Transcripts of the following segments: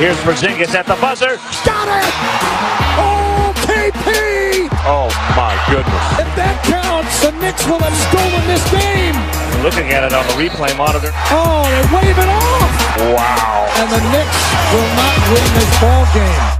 Here's Porzingis at the buzzer. Got it! Oh, KP! Oh, my goodness. If that counts, the Knicks will have stolen this game. Looking at it on the replay monitor. Oh, they wave it off. Wow. And the Knicks will not win this ball game.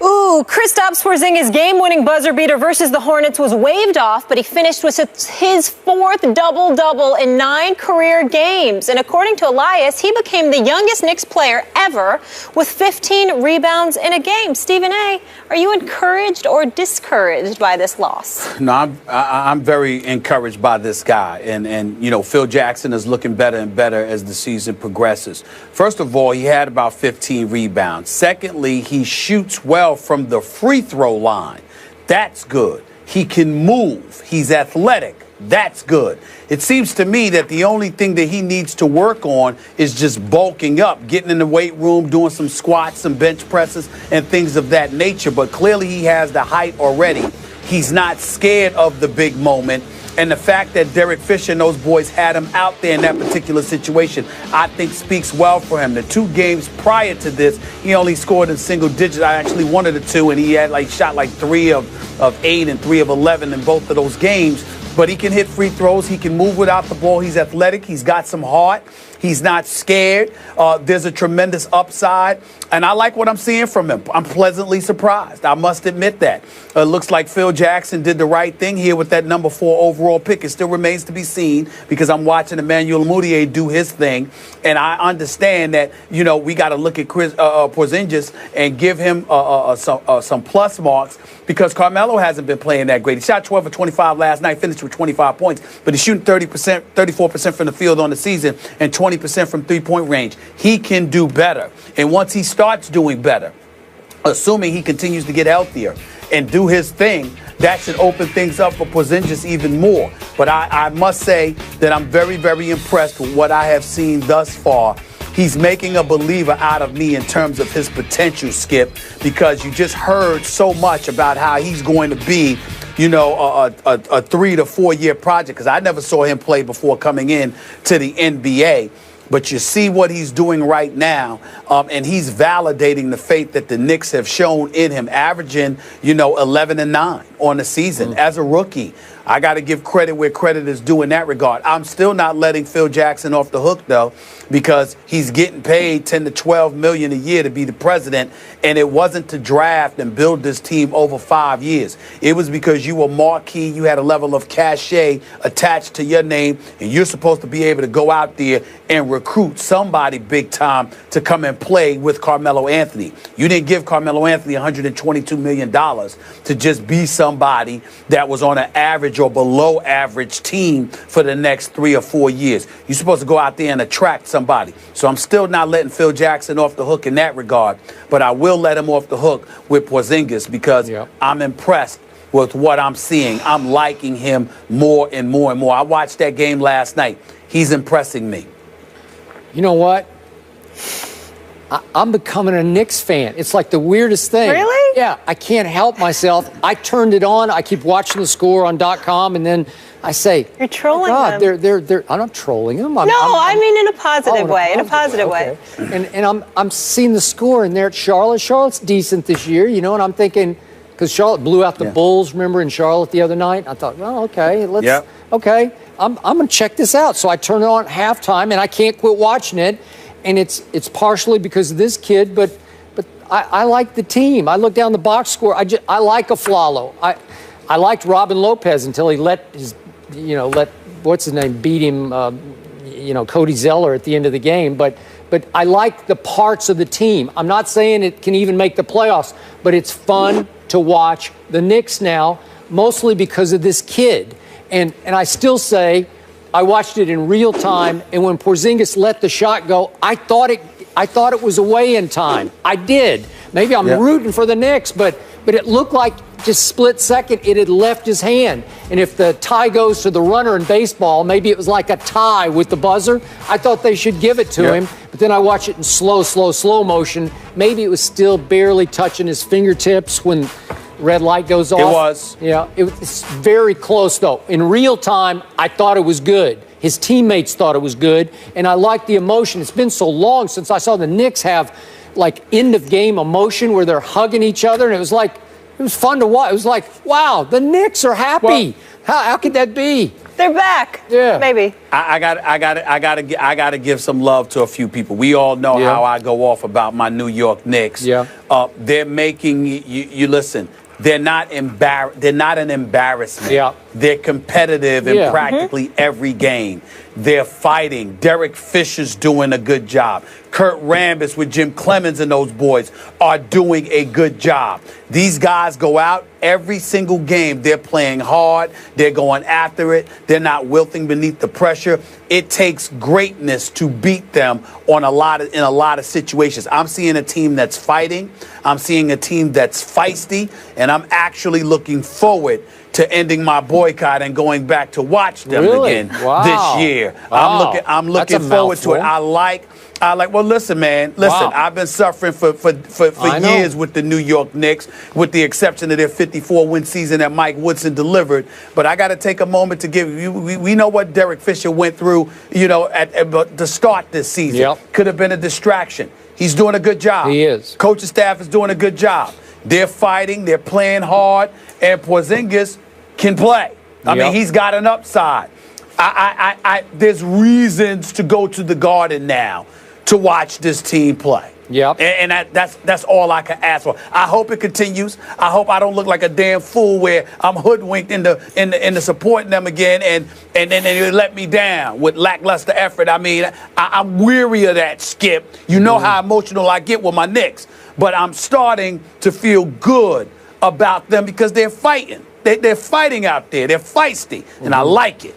Ooh, Kristaps Porzingis' game-winning buzzer beater versus the Hornets was waved off, but he finished with his fourth double-double in 9 career games. And according to Elias, he became the youngest Knicks player ever with 15 rebounds in a game. Stephen A., are you encouraged or discouraged by this loss? No, I'm very encouraged by this guy. And, you know, Phil Jackson is looking better and better as the season progresses. First of all, he had about 15 rebounds. Secondly, he shoots well from the free throw line. That's good. He can move. He's athletic. That's good. It seems to me that the only thing that he needs to work on is just bulking up, getting in the weight room, doing some squats, some bench presses, and things of that nature. But clearly he has the height already. He's not scared of the big moment. And the fact that Derek Fisher and those boys had him out there in that particular situation, I think speaks well for him. The 2 games prior to this, he only scored in single digits. I actually one of the 2, and he had shot 3 of 8 and 3 of 11 in both of those games. But he can hit free throws. He can move without the ball. He's athletic. He's got some heart. He's not scared. There's a tremendous upside. And I like what I'm seeing from him. I'm pleasantly surprised. I must admit that. It looks like Phil Jackson did the right thing here with that number 4 overall pick. It still remains to be seen because I'm watching Emmanuel Mudiay do his thing. And I understand that, you know, we got to look at Porzingis and give him some plus marks because Carmelo hasn't been playing that great. He shot 12 of 25 last night, finished with 25 points, but he's shooting 34% from the field on the season and 20% from three-point range. He can do better. And once he starts doing better, assuming he continues to get healthier and do his thing, that should open things up for Porzingis even more. But I must say that I'm very, very impressed with what I have seen thus far. He's making a believer out of me in terms of his potential, Skip, because you just heard so much about how he's going to be, you know, a 3 to 4 year project, because I never saw him play before coming in to the NBA. But you see what he's doing right now, and he's validating the faith that the Knicks have shown in him, averaging, you know, 11 and 9 on the season as a rookie. I got to give credit where credit is due in that regard. I'm still not letting Phil Jackson off the hook, though, because he's getting paid $10 to $12 million a year to be the president, and it wasn't to draft and build this team over 5 years. It was because you were marquee, you had a level of cachet attached to your name, and you're supposed to be able to go out there and recruit somebody big time to come and play with Carmelo Anthony. You didn't give Carmelo Anthony $122 million to just be somebody that was on an average or below average team for the next 3 or 4 years. You're supposed to go out there and attract somebody. So I'm still not letting Phil Jackson off the hook in that regard, but I will let him off the hook with Porzingis because I'm impressed with what I'm seeing. I'm liking him more and more and more. I watched that game last night. He's impressing me. You know what? I'm becoming a Knicks fan. It's like the weirdest thing. Really? Yeah, I can't help myself. I turned it on. I keep watching the score on .com, and then I say, "You're trolling them." They're. I'm not trolling them. I mean in a positive way. In a positive way. And I'm seeing the score, and they're at Charlotte. Charlotte's decent this year, you know. And I'm thinking, because Charlotte blew out the Bulls, remember, in Charlotte the other night. I thought, well, okay, okay, I'm gonna check this out. So I turn it on at halftime, and I can't quit watching it. And it's partially because of this kid, but I like the team. I look down the box score. I like Aflalo. I liked Robin Lopez until he let what's his name beat him, Cody Zeller at the end of the game. But I like the parts of the team. I'm not saying it can even make the playoffs, but it's fun to watch the Knicks now, mostly because of this kid. And I still say, I watched it in real time, and when Porzingis let the shot go, I thought it was away in time. I did. Maybe I'm rooting for the Knicks, but it looked like just split second it had left his hand. And if the tie goes to the runner in baseball, maybe it was like a tie with the buzzer. I thought they should give it to him, but then I watched it in slow motion. Maybe it was still barely touching his fingertips when red light goes off. It was. Yeah, it's very close, though. In real time, I thought it was good. His teammates thought it was good, and I like the emotion. It's been so long since I saw the Knicks have like end of game emotion where they're hugging each other, and it was fun to watch. It was like, wow, the Knicks are happy. Well, how could that be? They're back. Yeah. Maybe. I gotta give some love to a few people. We all know how I go off about my New York Knicks. Yeah. They're making you listen. They're not They're not an embarrassment. Yeah. They're competitive in practically every game. They're fighting. Derek Fisher's doing a good job. Kurt Rambis with Jim Clemens and those boys are doing a good job. These guys go out every single game. They're playing hard. They're going after it. They're not wilting beneath the pressure. It takes greatness to beat them in a lot of situations. I'm seeing a team that's fighting. I'm seeing a team that's feisty, and I'm actually looking forward to ending my boycott and going back to watch them again this year. Wow. I'm looking forward to it. I like. Well, listen, man. Listen, I've been suffering for years with the New York Knicks, with the exception of their 54-win season that Mike Woodson delivered. But I got to take a moment to give you. We know what Derek Fisher went through, at the start this season. Yep. Could have been a distraction. He's doing a good job. He is. Coaching staff is doing a good job. They're fighting. They're playing hard. And Porzingis can play. I mean, he's got an upside. There's reasons to go to the Garden now to watch this team play. Yep. And that's all I can ask for. I hope it continues. I hope I don't look like a damn fool where I'm hoodwinked into supporting them again and then they let me down with lackluster effort. I mean, I'm weary of that, Skip. You know how emotional I get with my Knicks. But I'm starting to feel good about them because they're fighting. They're fighting out there. They're feisty, and I like it.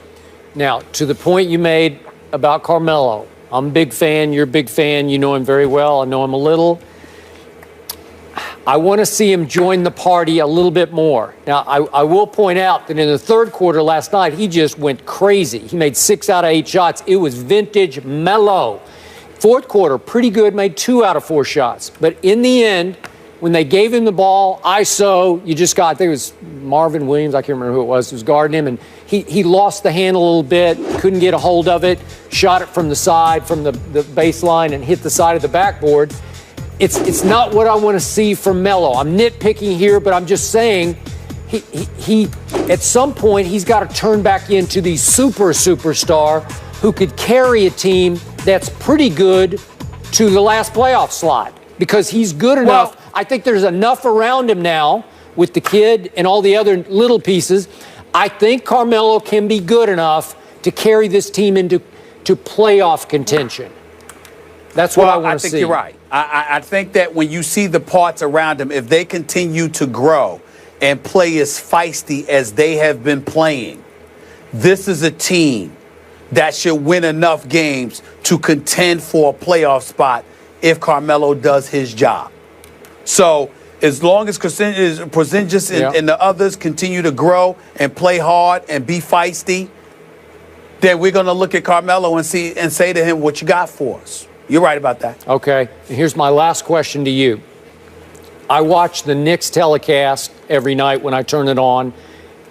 Now, to the point you made about Carmelo, I'm a big fan. You're a big fan. You know him very well. I know him a little. I want to see him join the party a little bit more. Now, I will point out that in the third quarter last night, he just went crazy. He made 6 out of 8 shots. It was vintage Melo. Fourth quarter, pretty good, made 2 out of 4 shots. But in the end, when they gave him the ball, ISO, I think it was Marvin Williams, I can't remember who it was guarding him, and he lost the handle a little bit, couldn't get a hold of it, shot it from the side, from the baseline, and hit the side of the backboard. It's not what I want to see from Melo. I'm nitpicking here, but I'm just saying he at some point, he's got to turn back into the superstar who could carry a team that's pretty good to the last playoff slot because he's good enough. I think there's enough around him now with the kid and all the other little pieces. I think Carmelo can be good enough to carry this team into playoff contention. That's what I want to see. I think you're right. I think that when you see the parts around him, if they continue to grow and play as feisty as they have been playing, this is a team that should win enough games to contend for a playoff spot if Carmelo does his job. So as long as Porzingis and the others continue to grow and play hard and be feisty, then we're going to look at Carmelo and say to him, what you got for us? You're right about that. Okay. And here's my last question to you. I watch the Knicks telecast every night when I turn it on,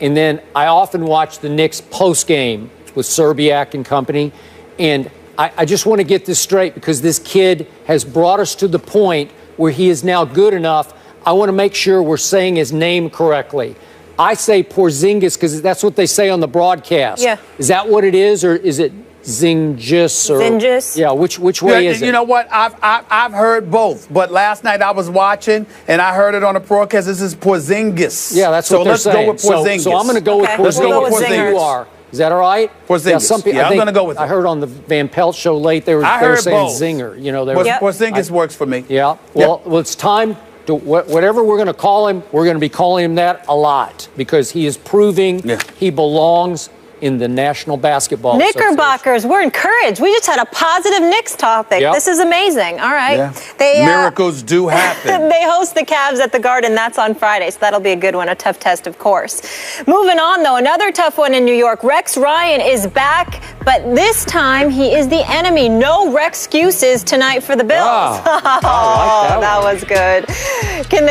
and then I often watch the Knicks post-game with Serbiak and company, and I just want to get this straight because this kid has brought us to the point where he is now good enough. I want to make sure we're saying his name correctly. I say Porzingis because that's what they say on the broadcast. Yeah. Is that what it is, or is it Zingis? Or Zingis? Yeah. Which way is it? You know what? I've heard both, but last night I was watching and I heard it on the broadcast. This is Porzingis. Yeah, that's what they're saying. So let's go with Porzingis. So I'm going to go with Porzingis. Let's go with Porzingis. You are. Is that all right? Porzingis. Yeah, I'm going to go with it. I heard on the Van Pelt show late they were saying both. Zinger. You know, Porzingis works for me. Yeah. Well, it's time to whatever we're going to call him. We're going to be calling him that a lot because he is proving he belongs in the National Basketball Knickerbockers, we're encouraged. We just had a positive Knicks topic. Yep. This is amazing. All right. Yeah. Miracles do happen. They host the Cavs at the Garden. That's on Friday, so that'll be a good one, a tough test, of course. Moving on, though, another tough one in New York. Rex Ryan is back, but this time he is the enemy. No Rex excuses tonight for the Bills. Wow. I like that was good. Can they